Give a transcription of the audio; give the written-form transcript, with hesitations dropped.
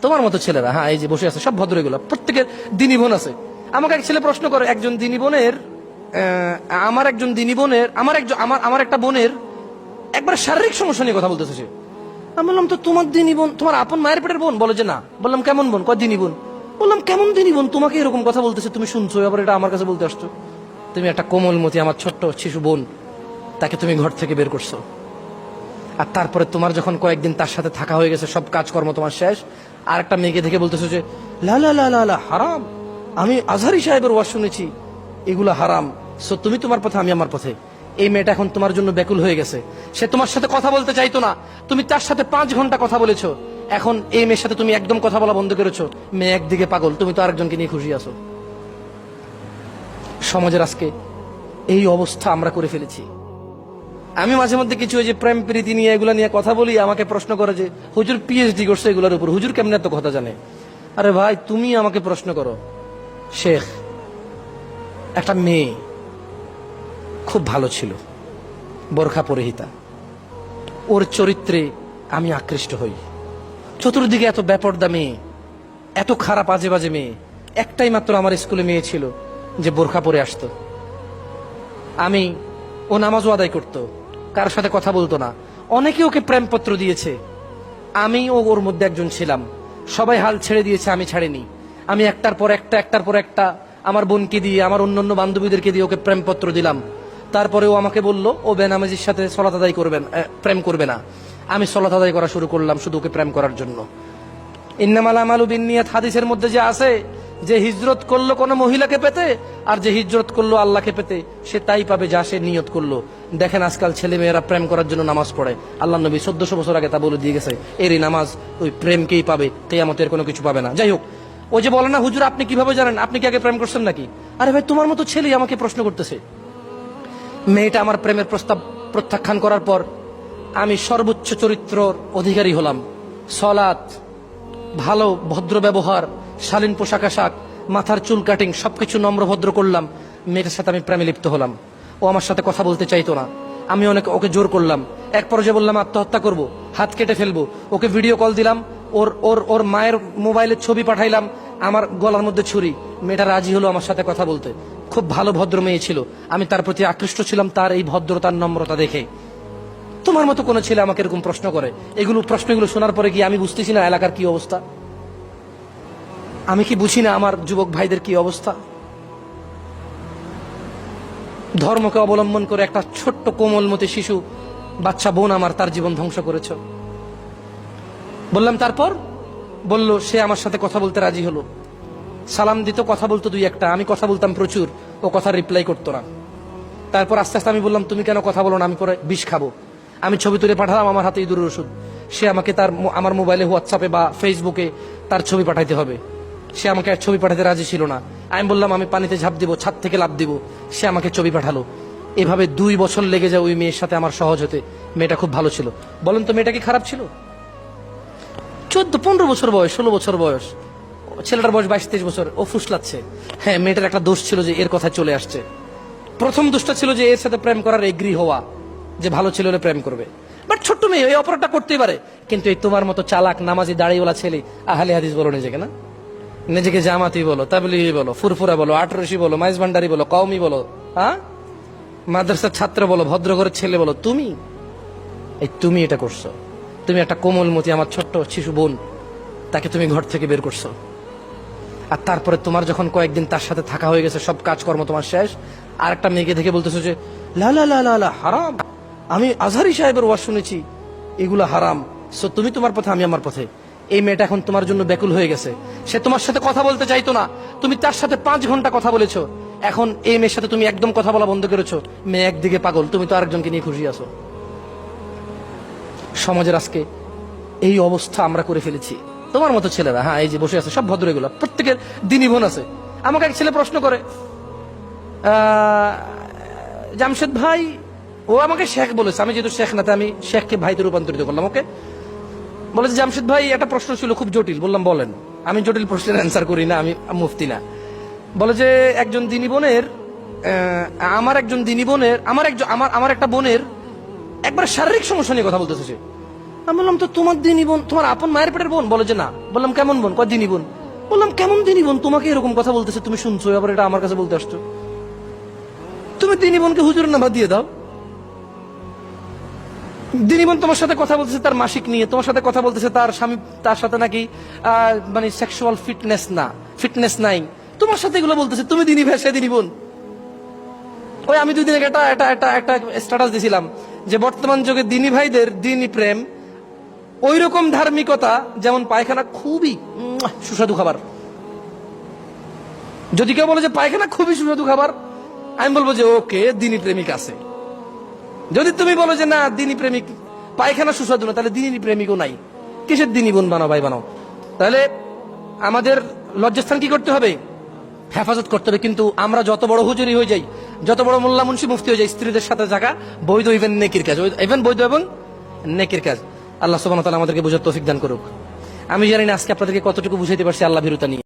তোমার মতো ছেলেরা, হ্যাঁ এই যে বসে আছে সব ভদ্র, এগুলো প্রত্যেকের দিনী বোন আছে। আমাকে এক ছেলে প্রশ্ন করে, একজন দিনী বোনের আমার একজন দিনী বোনের আমার একটা বোনের একবার শারীরিক সমস্যা নিয়ে কথা বলতেছে সে। আমি বললাম তো তোমার দিনী বোন তোমার আপন মায়ের পেটের বোন? বলে যে না। বললাম কেমন বোন? কয় দিনী বোন। বললাম কেমন দিনী বোন, তোমাকে এরকম কথা বলতেছে, তুমি শুনছো, আবার এটা আমার কাছে বলতে আসছো? তুমি একটা কোমলমতি আমার ছোট্ট শিশু বোন, তাকে তুমি ঘর থেকে বের করছো, আর তারপরে তোমার যখন কয়েকদিন তার সাথে থাকা হয়ে গেছে, সব কাজকর্ম তোমার শেষ, আর একটা মেয়েকে দেখে বলতেছো যে লা লা লা লা লা হারাম, আমি আজহারি সাহেবের ওয়াজ শুনেছি, এগুলো হারাম, সো তুমি তোমার পথে আমি আমার পথে। এই মেয়েটা এখন তোমার জন্য ব্যাকুল হয়ে গেছে, সে তোমার সাথে কথা বলতে চাইতো না, তুমি তার সাথে 5 ঘন্টা কথা বলেছো, এখন এই মেয়ের সাথে তুমি একদম কথা বলা বন্ধ করেছো, মেয়ে একদিকে পাগল, তুমি তো আরেকজনকে নিয়ে খুশি আছো। সমাজের আজকে এই অবস্থা আমরা করে ফেলেছি। আমি মাঝে মধ্যে কিছু ওই যে প্রেম প্রীতি নিয়ে এগুলা নিয়ে কথা বলি, আমাকে প্রশ্ন করে যে হুজুর পিএইচডি করছে এগুলোর উপর, হুজুর কেমনে এত কথা জানে? আরে ভাই, তুমি আমাকে প্রশ্ন করো। শেখ, একটা মেয়ে খুব ভালো ছিল, বোরখা পরিহিতা, ওর চরিত্রে আমি আকৃষ্ট হই। চতুর্দিকে এত বেপরদা মেয়ে, এত খারাপ আজে বাজে মেয়ে, একটাই মাত্র আমার স্কুলে মেয়ে ছিল যে বোরখা পরে আসতো। ও নামাজও আদায় করতো, কারোর সাথে কথা বলতো না, অনেকে ওকে প্রেমপত্র দিয়েছে, ওর মধ্যে একজন ছিলাম। সবাই হাল ছেড়ে দিয়েছে, আমি ছাড়িনি। আমি একটার পর একটা আমার বোনকে দিয়ে, আমার অন্যান্য বান্ধবীদেরকে দিয়ে ওকে প্রেমপত্র দিলাম। তারপরে ও আমাকে বলল ও বেনামাজির সাথে সলাত আদায় প্রেম করবে না। আমি সলাত আদায় করা শুরু করলাম শুধু ওকে প্রেম করার জন্য। ইন্নামাল আমালু বিন্নিয়াত হাদিসের মধ্যে যে আছে যে হিজরত করলো কোন মহিলাকে পেতে, আর যে হিজরত করলো আল্লাহকে পেতে, সে তাই পাবে যা সে নিয়ত করলো। দেখেন আজকাল ছেলে মেয়েরা প্রেম করার জন্য নামাজ পড়ে, আল্লাহ নবী 1400 বছর আগে তা বলে দিয়ে গেছে, এরই নামাজ ওই প্রেমকেই পাবে, কিয়ামতের কোনো কিছু পাবে না। যাই হোক, ও যে বলে না হুজুর আপনি কিভাবে জানেন, আপনি কি আগে প্রেম করছেন নাকি? আরে ভাই, তোমার মতো ছেলে আমাকে প্রশ্ন করতেছে। মেয়েটা আমার প্রেমের প্রস্তাব প্রত্যাখ্যান করার পর আমি সর্বোচ্চ চরিত্রর অধিকারী হলাম। সলাত, ভালো ভদ্র ব্যবহার, শালীন পোশাক আশাক, মাথার চুল কাটিং, সবকিছু নম্র ভদ্র করলাম। মেয়েটার সাথে আমি প্রেমে লিপ্ত হলাম। ও আমার সাথে কথা বলতে চাইতো না, আমি ওকে জোর করলাম। এক পর্যায়ে বললাম আত্মহত্যা করব, হাত কেটে ফেলবো। ওকে ভিডিও কল দিলাম, ওর ওর ওর মায়ের মোবাইলের ছবি পাঠাইলাম, আমার গলার মধ্যে ছুরি। মেয়েটা রাজি হলো আমার সাথে কথা বলতে। খুব ভালো ভদ্র মেয়ে ছিল, আমি তার প্রতি আকৃষ্ট ছিলাম তার এই ভদ্রতার নম্রতা দেখে। তোমার মতো কোনো ছেলে আমাকে এরকম প্রশ্ন করে, প্রশ্নগুলো শোনার পরে কি আমি বুঝতেছি না এলাকার কি অবস্থা? আমি কি বুঝি না আমার যুবক ভাইদের কি অবস্থা? ধর্মকে অবলম্বন করে একটা ছোট্ট কোমলমতি শিশু বাচ্চা বোন আমার, তার জীবন ধ্বংস করেছ। বললাম তারপর? বলল সে আমার সাথে কথা বলতে রাজি হলো, সালাম দিত, কথা বলতো 2-1টা, আমি কথা বলতাম প্রচুর, ও কথা রিপ্লাই করতো না। তারপর আস্তে আস্তে আমি বললাম তুমি কেন কথা বলো না, আমি পরে বিষ খাবো। আমি ছবি তুলে পাঠালাম আমার হাতে ইঁদুরের ওষুধ, সে আমাকে আমার মোবাইলে হোয়াটসঅ্যাপে বা ফেসবুকে তার ছবি পাঠাইতে হবে। সে আমাকে ছবি পাঠাতে রাজি ছিল না। আমি বললাম আমি পানিতে ঝাঁপ দিব, ছাদ থেকে লাফ দিব, সে আমাকে ছবি পাঠালো। এভাবে 2 বছর লেগে যায় ওই মেয়ের সাথে আমার সহজ হতে। মেয়েটা খুব ভালো ছিল। বলেন তো মেয়েটা কি খারাপ ছিল? 14-15 বছর বয়স, 16 বছর বয়স, ছেলেটার বয়স 22-23 বছর, ও ফুসলাচ্ছে। হ্যাঁ, মেয়েটার একটা দোষ ছিল যে এর কথা চলে আসছে। প্রথম দোষটা ছিল যে এর সাথে প্রেম করার এগ্রি হওয়া, যে ভালো ছেলে হলে প্রেম করবে। বাট ছোট্ট মেয়ে এই অপরাধটা করতেই পারে, কিন্তু এই তোমার মতো চালাক নামাজি দাড়িওয়ালা ছেলে, আহলে হাদিস বলো নিজেকে, না নিজেকে জামাতি বলো, তাবলিগি বলো, ফুরফুরা বলো, আটরশি বলো, মাইজ ভান্ডারি বলো, কওমি বলো, হ্যাঁ মাদ্রাসার ছাত্র বলো, ভদ্র ঘরের ছেলে বলো, তুমি এটা করছো। তুমি একটা কোমলমতি আমার ছোট্ট শিশু বোন, তাকে তুমি ঘর থেকে বের করছো, আর তারপরে তোমার যখন কয়েকদিন তার সাথে থাকা হয়ে গেছে, সব কাজকর্ম তোমার শেষ, আর একটা মেয়েকে দেখে বলতেছো যে লা লা লা লা লা হারাম, আমি আজহারি সাহেবের ওয়াজ শুনেছি, এগুলো হারাম, সো তুমি তোমার পথে আমি আমার পথে। এই মেয়েটা এখন তোমার জন্য ব্যাকুল হয়ে গেছে, সে তোমার সাথে কথা বলতে চাইতো না, তুমি তার সাথে 5 ঘন্টা কথা বলেছো, এখন এই মেয়ের সাথে তুমি একদম কথা বলা বন্ধ করেছো, মেয়ে একদিকে পাগল, তুমি তো আরেকজনকে নিয়ে খুশি আছো। সমাজের আজকে এই অবস্থা আমরা করে ফেলেছি। তোমার মতো ছেলেরা, হ্যাঁ এই যে বসে আছে সব ভদ্র, এগুলো প্রত্যেকের দিনী বোন আছে। আমাকে এক ছেলে প্রশ্ন করে, জামশেদ ভাই, ও আমাকে শেখ বলেছে, আমি যেহেতু শেখ না তাই আমি শেখকে ভাইতে রূপান্তরিত করলাম। ওকে বলেছে জামশেদ ভাই একটা প্রশ্ন ছিল খুব জটিল। বললাম বলেন। আমি জটিল প্রশ্নের অ্যান্সার করি না, আমি মুফতি না। বলে যে একজন দিনী বোনের আমার একজন দিনী বোনের আমার একটা বোনের একবার শারীরিক সমস্যা নিয়ে কথা বলতেছে সে। আমি বললাম তো তোমার দিনই বোন, তোমার আপন মায়ের পেটের বোন? বলে যে না। বললাম কেমন বোন? কয় দিনই বোন। বললাম কেমন দিনই বোন? তোমাকে এরকম কথা বলতেছে, তুমি শুনছো, আবার এটা আমার কাছে বলতে আসছো। তুমি দিনই বোনকে হুজুরের নাম্বার দিয়ে দাও। দিনই বোন তোমার সাথে কথা বলতেছে তার মাসিক নিয়ে, তোমার সাথে কথা বলতেছে তার স্বামী, তার সাথে নাকি মানে সেক্সুয়াল ফিটনেস নাই, তোমার সাথে এগুলো বলতেছে, তুমি দিনই ভাই সে দিনই বোন। ওই আমি 2 দিন আগে একটা স্ট্যাটাস দিছিলাম যে বর্তমান যুগে দিনী ভাইদের দিনী প্রেম ওই রকম ধার্মিকতা যেমন পায়খানা খুবই সুস্বাদু খাবার। যদি কেউ বলে যে পায়খানা খুবই সুস্বাদু খাবার, আমি বলবো যে ওকে দিনী প্রেমিক আছে। যদি তুমি বলো যে না দিনী প্রেমিক পায়খানা সুস্বাদু না, তাহলে দিনী প্রেমিকও নাই। কিসের দিনী বোন বানাও, ভাই বানাও? তাহলে আমাদের লজ্জাস্থান কি করতে হবে? হেফাজত করতে হবে। কিন্তু আমরা যত বড় হুজুরি হয়ে যাই, যত বড় মোল্লা মুন্সি মুফতি হয়ে যাই, স্ত্রীদের সাথে থাকা বৈধ, ইভেন নেকির কাজ, ইভেন বৈধ এবং নেকির কাজ। আল্লাহ সুবহানাহু ওয়া তাআলা আমাদেরকে বোঝার তৌফিক দান করুক। আমি জানি না আজকে আপনাদেরকে কতটুকু বুঝাইতে পারছি আল্লাহ ভীরুতা নিয়ে।